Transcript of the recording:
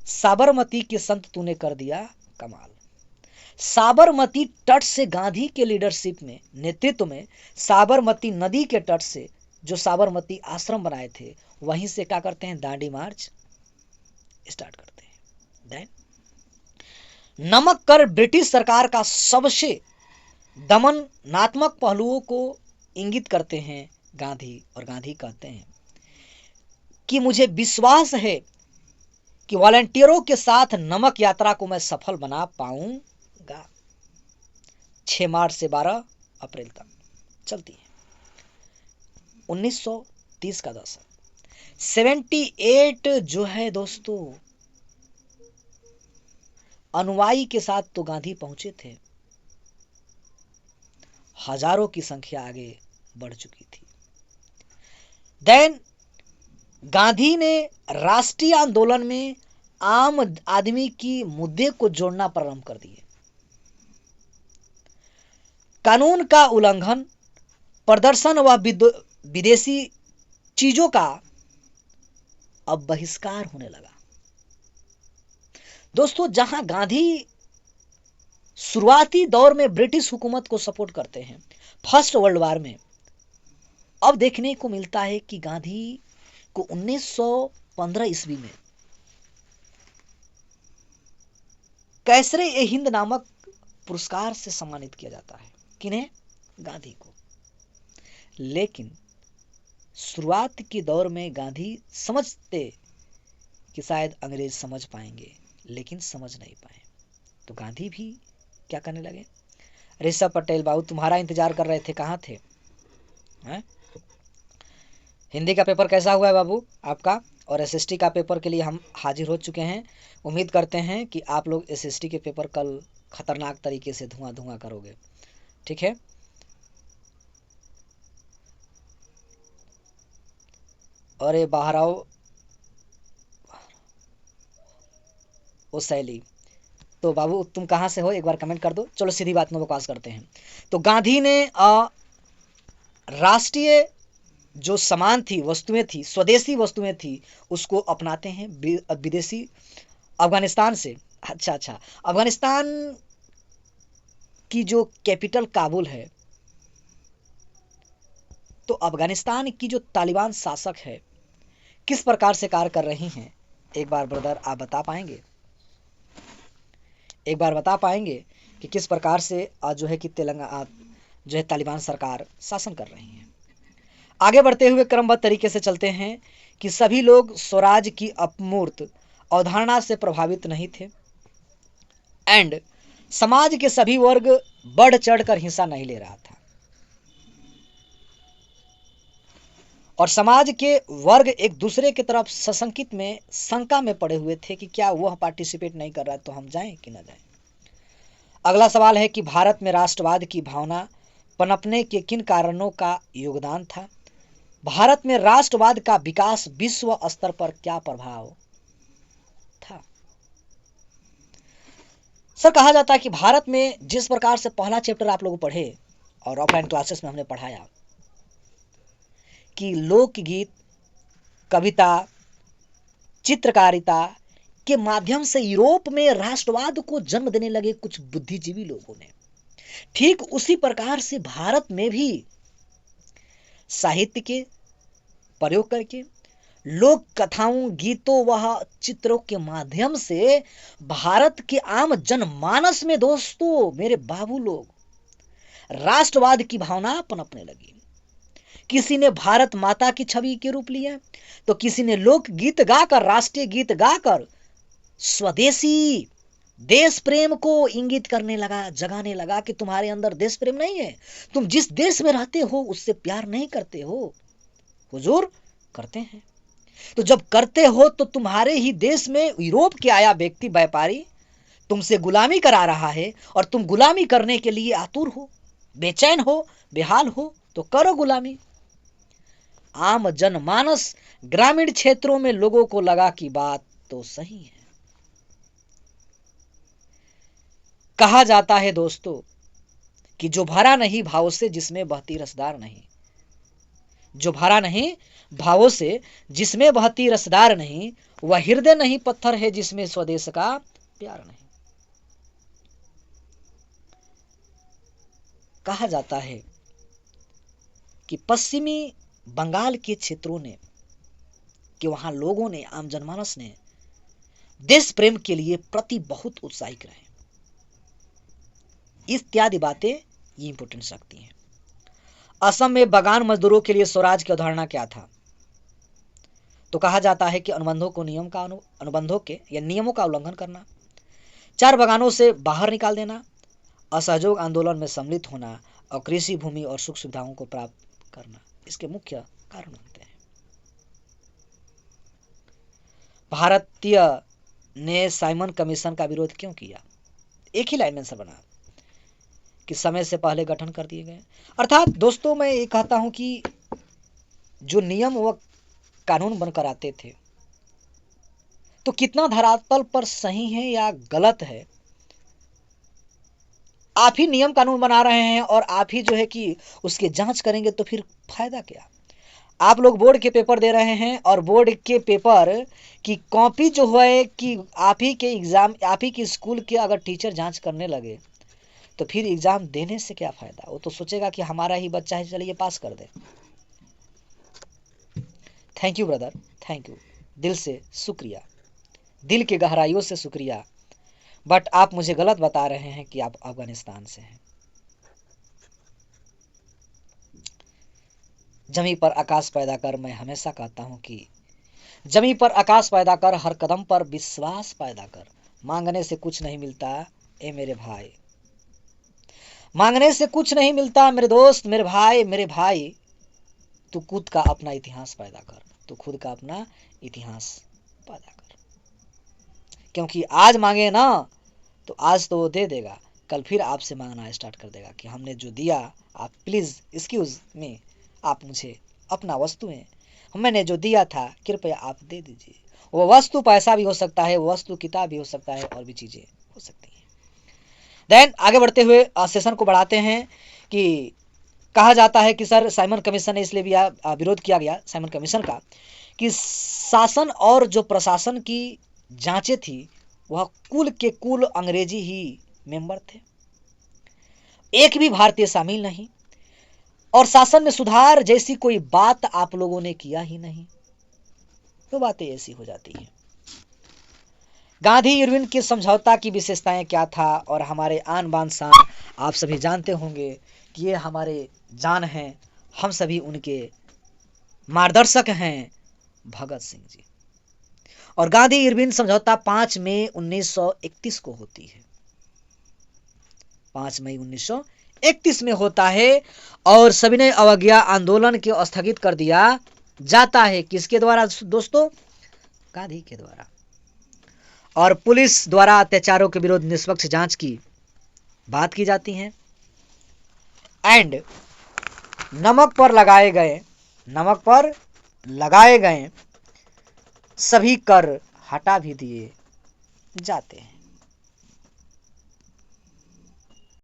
साबरमती के संत तूने कर दिया कमाल। साबरमती तट से गांधी के लीडरशिप में, नेतृत्व में, साबरमती नदी के तट से जो साबरमती आश्रम बनाए थे, वहीं से क्या करते हैं, दांडी मार्च स्टार्ट करते हैं। नमक कर ब्रिटिश सरकार का सबसे दमनात्मक पहलुओं को इंगित करते हैं गांधी, और गांधी कहते हैं कि मुझे विश्वास है कि वॉलंटियरों के साथ नमक यात्रा को मैं सफल बना पाऊंगा। 6 मार्च से 12 अप्रैल तक चलती है। 1930 का दशक, 78 जो है दोस्तों अनुयायी के साथ तो गांधी पहुंचे थे, हजारों की संख्या आगे बढ़ चुकी थी। देन गांधी ने राष्ट्रीय आंदोलन में आम आदमी की मुद्दे को जोड़ना प्रारंभ कर दिए। कानून का उल्लंघन, प्रदर्शन व विदेशी चीजों का अब बहिष्कार होने लगा। दोस्तों, जहां गांधी शुरुआती दौर में ब्रिटिश हुकूमत को सपोर्ट करते हैं, फर्स्ट वर्ल्ड वॉर में, अब देखने को मिलता है कि गांधी को 1915 ईस्वी में कैसरे ए हिंद नामक पुरस्कार से सम्मानित किया जाता है। किन्हें? गांधी को। लेकिन शुरुआत के दौर में गांधी समझते कि शायद अंग्रेज समझ पाएंगे, लेकिन समझ नहीं पाए, तो गांधी भी क्या करने लगे। ऋषभ पटेल बाबू तुम्हारा इंतजार कर रहे थे, कहाँ थे? हिंदी का पेपर कैसा हुआ है बाबू आपका? और एसएसटी का पेपर के लिए हम हाजिर हो चुके हैं। उम्मीद करते हैं कि आप लोग एसएसटी के पेपर कल खतरनाक तरीके से धुआं धुआं करोगे, ठीक है? और ये बाहर आओ ओ शैली। तो बाबू तुम कहाँ से हो, एक बार कमेंट कर दो। चलो सीधी बात में बकवास करते हैं। तो गांधी ने राष्ट्रीय जो सामान थी, वस्तुएं थी, स्वदेशी वस्तुएं थी, उसको अपनाते हैं विदेशी अफगानिस्तान से। अच्छा, अफगानिस्तान की जो कैपिटल काबुल है, तो अफगानिस्तान की जो तालिबान शासक है किस प्रकार से कार्य कर रही हैं, एक बार ब्रदर आप बता पाएंगे? एक बार बता पाएंगे कि किस प्रकार से जो है कि तेलंगाना जो है तालिबान सरकार शासन कर रही है? आगे बढ़ते हुए क्रमबद्ध तरीके से चलते हैं कि सभी लोग स्वराज की अपमूर्त अवधारणा से प्रभावित नहीं थे, एंड समाज के सभी वर्ग बढ़ चढ़कर हिस्सा नहीं ले रहा था, और समाज के वर्ग एक दूसरे की तरफ सशंकित में, शंका में पड़े हुए थे कि क्या वह पार्टिसिपेट नहीं कर रहा है तो हम जाएं कि ना जाएं। अगला सवाल है कि भारत में राष्ट्रवाद की भावना पनपने के किन कारणों का योगदान था? भारत में राष्ट्रवाद का विकास विश्व स्तर पर क्या प्रभाव था? सर, कहा जाता है कि भारत में जिस प्रकार से पहला चैप्टर आप लोग पढ़े और ऑफलाइन क्लासेस में हमने पढ़ाया कि लोकगीत, कविता, चित्रकारिता के माध्यम से यूरोप में राष्ट्रवाद को जन्म देने लगे कुछ बुद्धिजीवी लोगों ने, ठीक उसी प्रकार से भारत में भी साहित्य के प्रयोग करके, लोक कथाओं, गीतों व चित्रों के माध्यम से भारत के आम जनमानस में दोस्तों, मेरे बाबू लोग, राष्ट्रवाद की भावना पनपने लगी। किसी ने भारत माता की छवि के रूप लिया, तो किसी ने लोक गीत गाकर, राष्ट्रीय गीत गाकर स्वदेशी देश प्रेम को इंगित करने लगा, जगाने लगा कि तुम्हारे अंदर देश प्रेम नहीं है, तुम जिस देश में रहते हो उससे प्यार नहीं करते हो। हुजूर, करते हैं। तो जब करते हो तो तुम्हारे ही देश में यूरोप के आया व्यक्ति, व्यापारी तुमसे गुलामी करा रहा है, और तुम गुलामी करने के लिए आतुर हो, बेचैन हो, बेहाल हो, तो करो गुलामी। आम जनमानस, ग्रामीण क्षेत्रों में लोगों को लगा कि बात तो सही है। कहा जाता है दोस्तों कि जो भरा नहीं भाव से, जिसमें बहती रसदार नहीं, जो भरा नहीं भावों से, जिसमें बहती रसदार नहीं, वह हृदय नहीं पत्थर है जिसमें स्वदेश का प्यार नहीं। कहा जाता है कि पश्चिमी बंगाल के क्षेत्रों ने, कि वहां लोगों ने, आम जनमानस ने देश प्रेम के लिए प्रति बहुत उत्साहित रहे। इत्यादि बातें ये इंपोर्टेंस रखती हैं। असम में बागान मजदूरों के लिए स्वराज की अवधारणा क्या था? तो कहा जाता है कि अनुबंधों के या नियमों का उल्लंघन करना, 4 बागानों से बाहर निकाल देना, असहयोग आंदोलन में सम्मिलित होना और कृषि भूमि और सुख सुविधाओं को प्राप्त करना इसके मुख्य कारण बनते हैं। भारतीय ने साइमन कमीशन का विरोध क्यों किया? एक ही लाइन में आंसर बना कि समय से पहले गठन कर दिए गए। अर्थात दोस्तों मैं ये कहता हूं कि जो नियम व कानून बनकर आते थे तो कितना धरातल पर सही है या गलत है, आप ही नियम कानून बना रहे हैं और आप ही जो है कि उसकी जांच करेंगे तो फिर फायदा क्या? आप लोग बोर्ड के पेपर दे रहे हैं और बोर्ड के पेपर की कॉपी जो है कि आप ही के एग्जाम, आप ही के स्कूल के अगर टीचर जांच करने लगे तो फिर एग्जाम देने से क्या फायदा? वो तो सोचेगा कि हमारा ही बच्चा है, चलिए पास कर दे। Thank you brother, thank you, दिल से शुक्रिया, दिल की गहराइयों से शुक्रिया। बट आप मुझे गलत बता रहे हैं कि आप अफगानिस्तान से हैं। जमी पर आकाश पैदा कर, मैं हमेशा कहता हूं कि जमी पर आकाश पैदा कर, हर कदम पर विश्वास पैदा कर। मांगने से कुछ नहीं मिलता ए मेरे भाई, मांगने से कुछ नहीं मिलता मेरे दोस्त, मेरे भाई, तू खुद का अपना इतिहास पैदा कर, तू खुद का अपना इतिहास पैदा कर। क्योंकि आज मांगे ना तो आज तो वो दे देगा, कल फिर आपसे मांगना स्टार्ट कर देगा कि हमने जो दिया आप प्लीज एक्सक्यूज मी, आप मुझे अपना वस्तुएं, मैंने जो दिया था कृपया आप दे दीजिए। वो वस्तु पैसा भी हो सकता है, वो वस्तु किताब भी हो सकता है, और भी चीजें हो सकती हैं। देन आगे बढ़ते हुए सेशन को बढ़ाते हैं कि कहा जाता है कि सर साइमन कमीशन ने इसलिए भी विरोध किया गया साइमन कमीशन का कि शासन और जो प्रशासन की जांचें थी वह कुल के कुल अंग्रेजी ही मेंबर थे, एक भी भारतीय शामिल नहीं, और शासन में सुधार जैसी कोई बात आप लोगों ने किया ही नहीं। तो बातें ऐसी हो जाती हैं। गांधी इरविन के समझौता की विशेषताएं क्या था? और हमारे आन बान शान आप सभी जानते होंगे कि ये हमारे जान हैं, हम सभी उनके मार्गदर्शक हैं, भगत सिंह जी। और गांधी इरविन समझौता 5 मई 1931 को होती है, 5 मई 1931 में होता है। और सविनय अवज्ञा आंदोलन को स्थगित कर दिया जाता है। किसके द्वारा दोस्तों? गांधी के द्वारा। और पुलिस द्वारा अत्याचारों के विरुद्ध निष्पक्ष जांच की बात की जाती है। एंड नमक पर लगाए गए सभी कर हटा भी दिए जाते हैं।